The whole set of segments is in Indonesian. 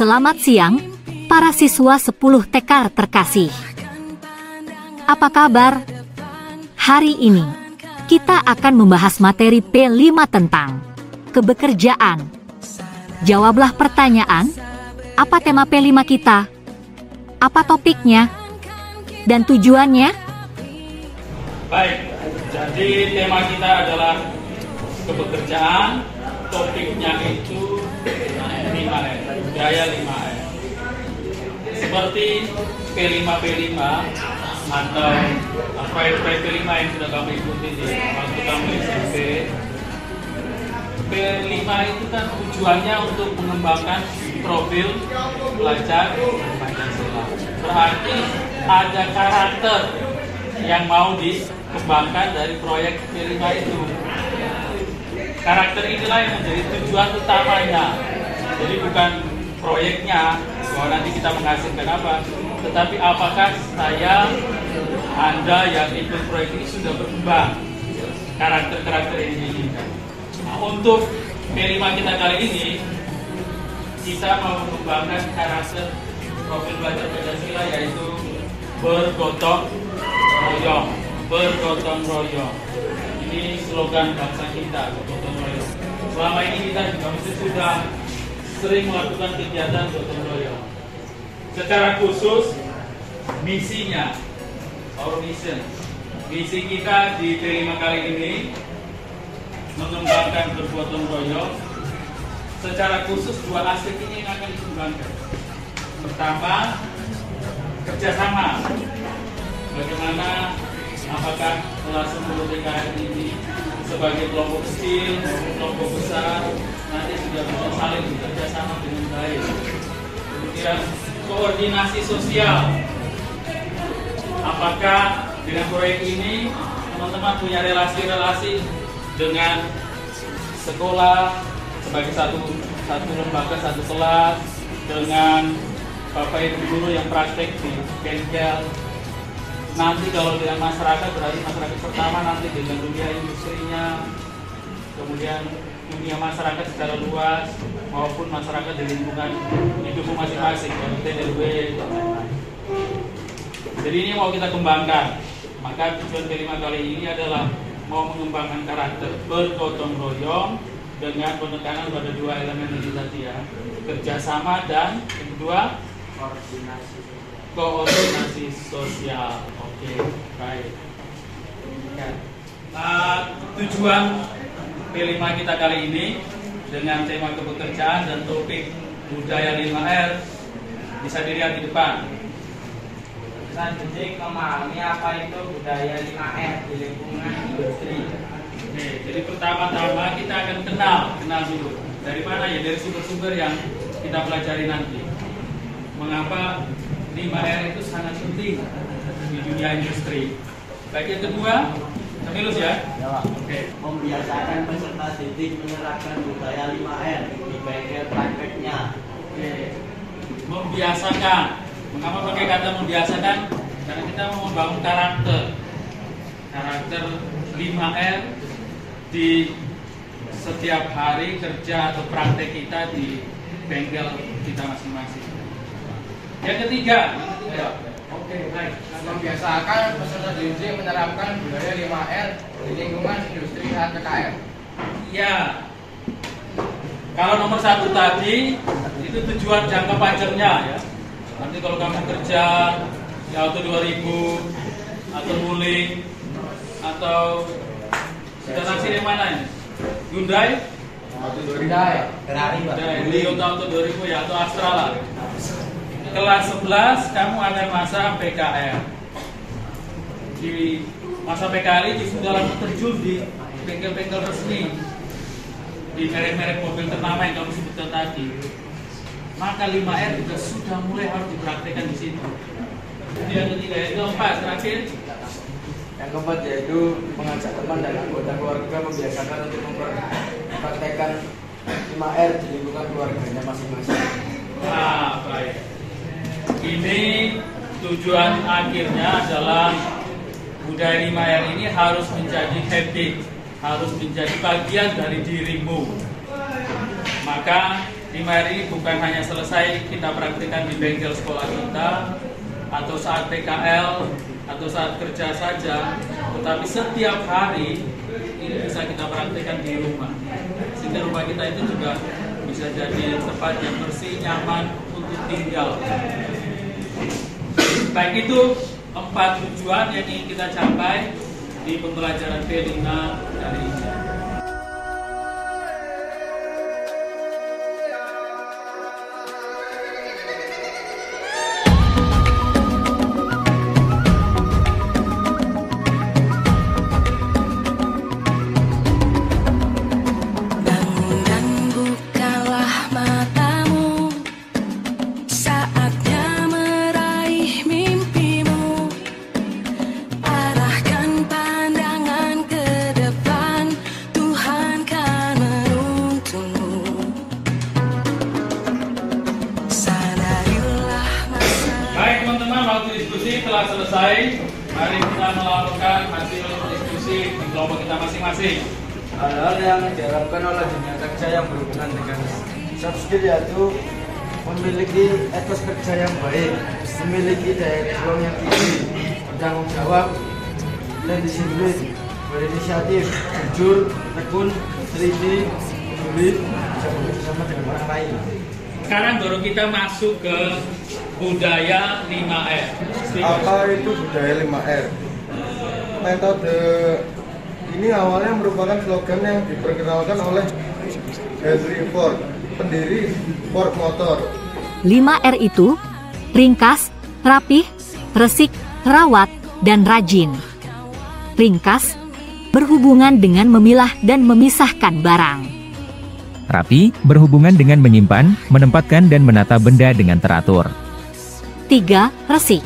Selamat siang, para siswa 10 TK terkasih. Apa kabar? Hari ini, kita akan membahas materi P5 tentang kebekerjaan. Jawablah pertanyaan, apa tema P5 kita? Apa topiknya? Dan tujuannya? Baik, jadi tema kita adalah kebekerjaan, topiknya itu 5M, budaya 5M. Seperti P5 atau proyek P5 yang sudah kami ikuti di waktu kami SMP. P5 itu kan tujuannya untuk mengembangkan profil pelajar Pancasila. Berarti ada karakter yang mau dikembangkan dari proyek P5 itu. Karakter inilah yang menjadi tujuan utamanya. Jadi bukan proyeknya, bahwa nanti kita menghasilkan apa, tetapi apakah Anda yang ikut proyek ini sudah berkembang karakter-karakter yang diinginkan. Nah, untuk P5 kita kali ini, kita mau mengembangkan karakter profil belajar Pancasila, yaitu bergotong royong. Bergotong royong. Ini slogan bangsa kita, bergotong royong. Selama ini kita juga mesti sudah sering melakukan kegiatan gotong royong. Secara khusus, misinya, our mission, misi kita di P5 kali ini mengembangkan bergotong royong. Secara khusus dua aspek ini yang akan dikembangkan. Pertama, kerjasama. Bagaimana apakah kelas 10 TKR ini sebagai kelompok kecil maupun kelompok besar nanti sudah bisa saling bekerja sama dengan baik. Kemudian koordinasi sosial. Apakah dengan proyek ini teman-teman punya relasi-relasi dengan sekolah sebagai satu lembaga, satu kelas, dengan Bapak Ibu guru yang praktek di bengkel. Nanti kalau dengan masyarakat, berarti masyarakat pertama nanti dengan dunia industrinya, kemudian dunia masyarakat secara luas, maupun masyarakat di lingkungan hidupmu masing-masing, RT, RW, dan lain-lain. Jadi ini mau kita kembangkan. Maka tujuan P5 kali ini adalah mau mengembangkan karakter bergotong royong dengan penekanan pada dua elemen ini tadi ya, kerjasama dan yang kedua koordinasi sosial. Oke, baik. Tujuan P5 kita kali ini dengan tema kebekerjaan dan topik budaya 5R bisa dilihat di depan. Selanjutnya memahami apa itu budaya 5R di lingkungan industri. Oke, jadi pertama-tama kita akan kenal dulu. Dari mana ya? Dari sumber-sumber yang kita pelajari nanti. Mengapa 5R itu sangat penting di dunia industri. Baik, yang kedua, Camillus ya? Ya, Pak. Oke. Membiasakan peserta didik menerapkan budaya 5R di bengkel prakteknya. Oke. Membiasakan. Mengapa pakai kata membiasakan? Karena kita mau membangun karakter 5R di setiap hari kerja atau praktek kita di bengkel kita masing-masing. Yang ketiga. Oke, baik. Membiasakan peserta didik menerapkan budaya 5R di lingkungan industri HTKR. Ya. Kalau nomor 1 tadi itu tujuan jangka panjangnya ya. Nanti kalau kamu kerja di Auto 2000 atau Wuling atau sudah taksi yang mana ini? Hyundai? Ferrari, Toyota Auto 2000 ya, atau Astra lah. Kelas 11 kamu ada masa PKL. Di masa PKL ini sudah langsung terjun di bengkel-bengkel resmi, di merek-merek mobil ternama yang kamu sebutkan tadi. Maka 5R juga sudah mulai harus dipraktekkan di situ. Yang ketiga itu 4 terakhir. Yang keempat yaitu mengajak teman dan anggota keluarga membiasakan untuk mempraktekkan 5R di lingkungan keluarganya masing-masing. Nah, baik. Ini tujuan akhirnya adalah budaya 5R ini harus menjadi habit, harus menjadi bagian dari dirimu. Maka 5R ini bukan hanya selesai kita praktikkan di bengkel sekolah kita atau saat PKL atau saat kerja saja, tetapi setiap hari ini bisa kita praktikkan di rumah, sehingga rumah kita itu juga bisa jadi tempat yang bersih, nyaman untuk tinggal. Baik, itu 4 tujuan yang ingin kita capai di pembelajaran P5 hari ini. Telah selesai, mari kita melakukan hasil diskusi di kelompok kita masing-masing. Hal-hal yang diharapkan oleh dunia kerja yang berhubungan dengan soft skill yaitu memiliki etos kerja yang baik, memiliki daya juang yang tinggi, bertanggung jawab dan disiplin, berinisiatif, jujur, tekun, teliti, peduli, bisa bekerjasama dengan orang lain. Sekarang baru kita masuk ke budaya 5R. Apa itu budaya 5R? Metode ini awalnya merupakan slogan yang diperkenalkan oleh Henry Ford, pendiri Ford Motor. 5R itu ringkas, rapih, resik, rawat, dan rajin. Ringkas berhubungan dengan memilah dan memisahkan barang. Rapi berhubungan dengan menyimpan, menempatkan dan menata benda dengan teratur. 3. Resik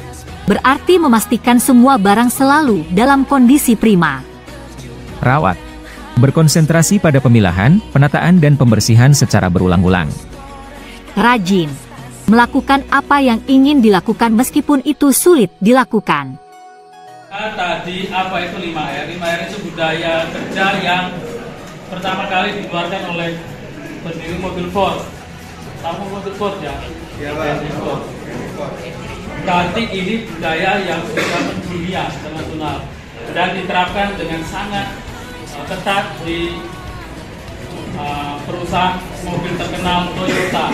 berarti memastikan semua barang selalu dalam kondisi prima. Rawat berkonsentrasi pada pemilahan, penataan dan pembersihan secara berulang-ulang. Rajin melakukan apa yang ingin dilakukan meskipun itu sulit dilakukan. Tadi apa itu 5R? 5R itu budaya kerja yang pertama kali dikeluarkan oleh pendiri mobil Ford. Tahu mobil Ford ya? Ya, Pak. Ford. Berarti ini budaya yang sudah mendunia internasional dan diterapkan dengan sangat ketat di perusahaan mobil terkenal Toyota.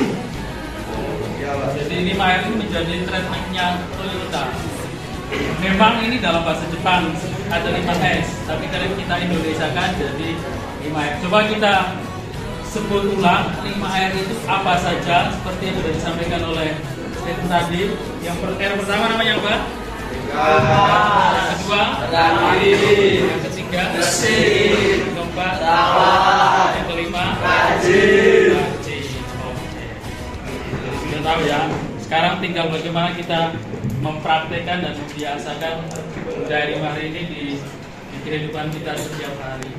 Jadi 5R ini menjadi trademarknya Toyota. Memang ini dalam bahasa Jepang ada 5S, tapi kalau kita Indonesiakan jadi 5R. Coba kita sebut ulang 5R itu apa saja seperti yang sudah disampaikan oleh Stephen tadi. Yang pertama namanya apa? Yang kedua, yang ketiga, yang keempat, yang kelima, rajin. Sudah tahu ya. Sekarang tinggal bagaimana kita mempraktekkan dan membiasakan budaya 5R ini di kehidupan kita setiap hari.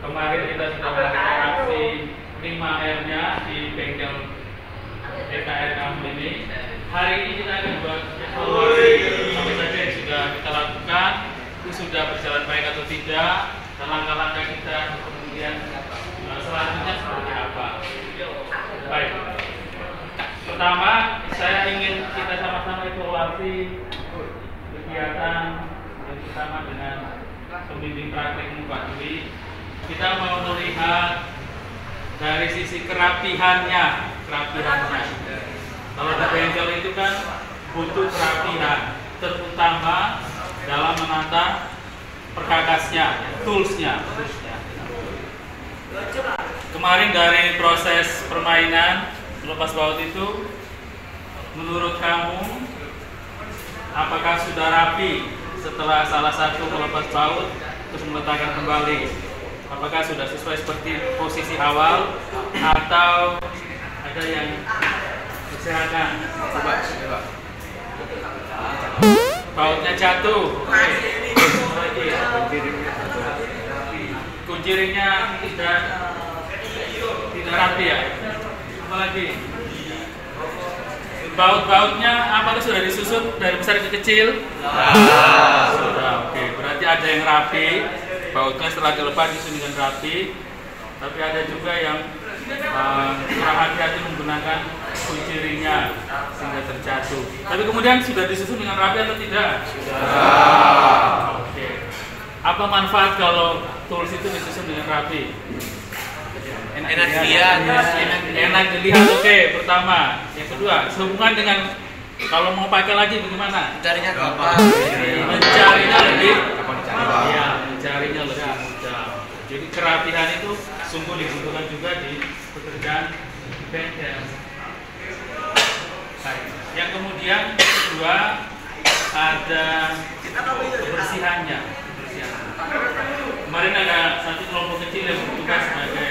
kemarin kita sudah melakukan aksi 5R-nya di bengkel PKR kamu ini. Hari ini kita akan buat evaluasi apa saja yang sudah kita lakukan, itu sudah berjalan baik atau tidak, dan langkah-langkah kita kemudian selanjutnya seperti apa. Baik. Pertama, saya ingin kita sama-sama evaluasi kegiatan yang pertama dengan pembimbing praktek Pak Dwi. Kita mau melihat dari sisi kerapihannya. Kalau di bengkel itu kan butuh kerapihan, terutama dalam menata perkakasnya, toolsnya. Kemarin dari proses permainan melepas baut itu, menurut kamu apakah sudah rapi setelah salah satu melepas baut terus meletakkan kembali? Apakah sudah sesuai seperti posisi awal atau ada yang kesehatan? Coba. Bautnya jatuh. Kunci-ringnya tidak rapi ya. Apa lagi? Baut-bautnya apakah sudah disusun dari besar ke kecil? Sudah. Oke, berarti ada yang rapi. Bautnya setelah dilepas disusun dengan rapi. Tapi ada juga yang kurang hati-hati menggunakan kunci ringnya sehingga terjatuh. Tapi kemudian sudah disusun dengan rapi atau tidak? Sudah. Oke. Apa manfaat kalau tools itu disusun dengan rapi? Enak dilihat. Oke, pertama. Yang kedua, sehubungan dengan kalau mau pakai lagi bagaimana? Mencarinya gampang. Mencarinya lebih mudah. Jadi kerapihan itu sungguh dibutuhkan juga di pekerjaan bengkel. Yang kemudian kedua ada kebersihannya. Kemarin ada satu kelompok kecil yang bertugas sebagai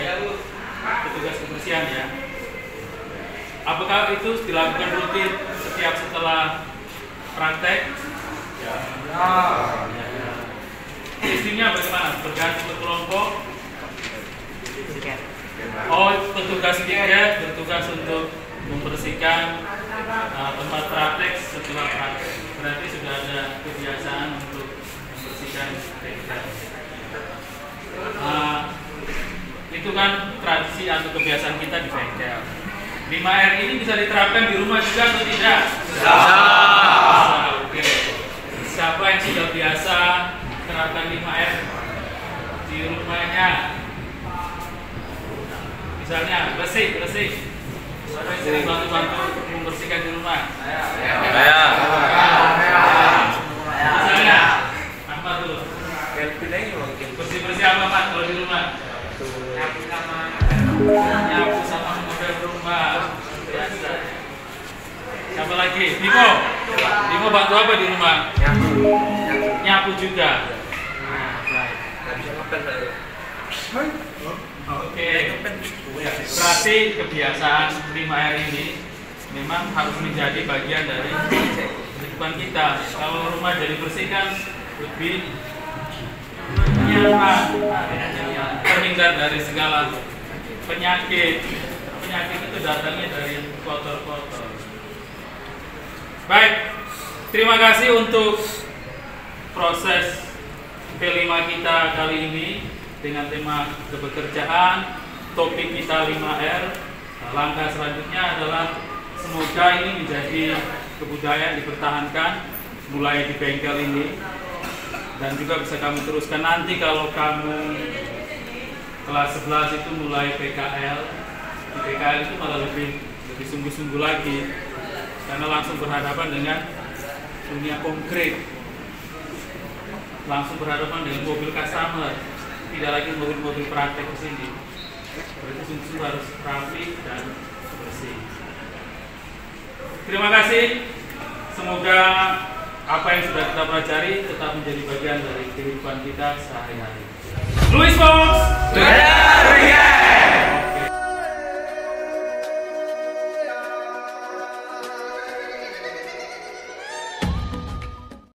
petugas kebersihan ya. Apakah itu dilakukan rutin setiap setelah praktek? Ya. Sistemnya bagaimana? Berganti berkelompok? Oh, petugas tiket bertugas untuk membersihkan tempat praktek setelah praktek. Berarti sudah ada kebiasaan untuk membersihkan tiket. Itu kan tradisi atau kebiasaan kita di bengkel. 5R ini bisa diterapkan di rumah juga atau tidak? Bisa. Oke. Siapa yang sudah biasa terapkan 5R di rumahnya? Misalnya bersih. Siapa yang sering bantu membersihkan di rumah? Saya. Misalnya Ahmad dulu. Bersih apa Mat kalau di rumah? Nyapu sama model rumah. Biasa. Siapa lagi? Bimo bantu apa di rumah? Nyapu juga. Oke. Berarti kebiasaan 5R ini memang harus menjadi bagian dari kehidupan kita. Kalau rumah jadi bersih kan lebih nyaman, terhindar dari segala penyakit. Penyakit itu datangnya dari kotor-kotor. Baik, terima kasih untuk proses P5 kita kali ini dengan tema kebekerjaan. Topik kita 5R. Langkah selanjutnya adalah semoga ini menjadi kebudayaan dipertahankan mulai di bengkel ini. Dan juga bisa kamu teruskan nanti kalau kamu kelas 11 itu mulai PKL. Di PKL itu malah lebih sungguh-sungguh lagi karena langsung berhadapan dengan dunia konkret, langsung berhadapan dengan mobil customer, tidak lagi mobil-mobil praktek ke sini. Berarti sungguh-sungguh harus rapi dan bersih. Terima kasih. Semoga apa yang sudah kita pelajari tetap menjadi bagian dari kehidupan kita sehari-hari. Louis Fox!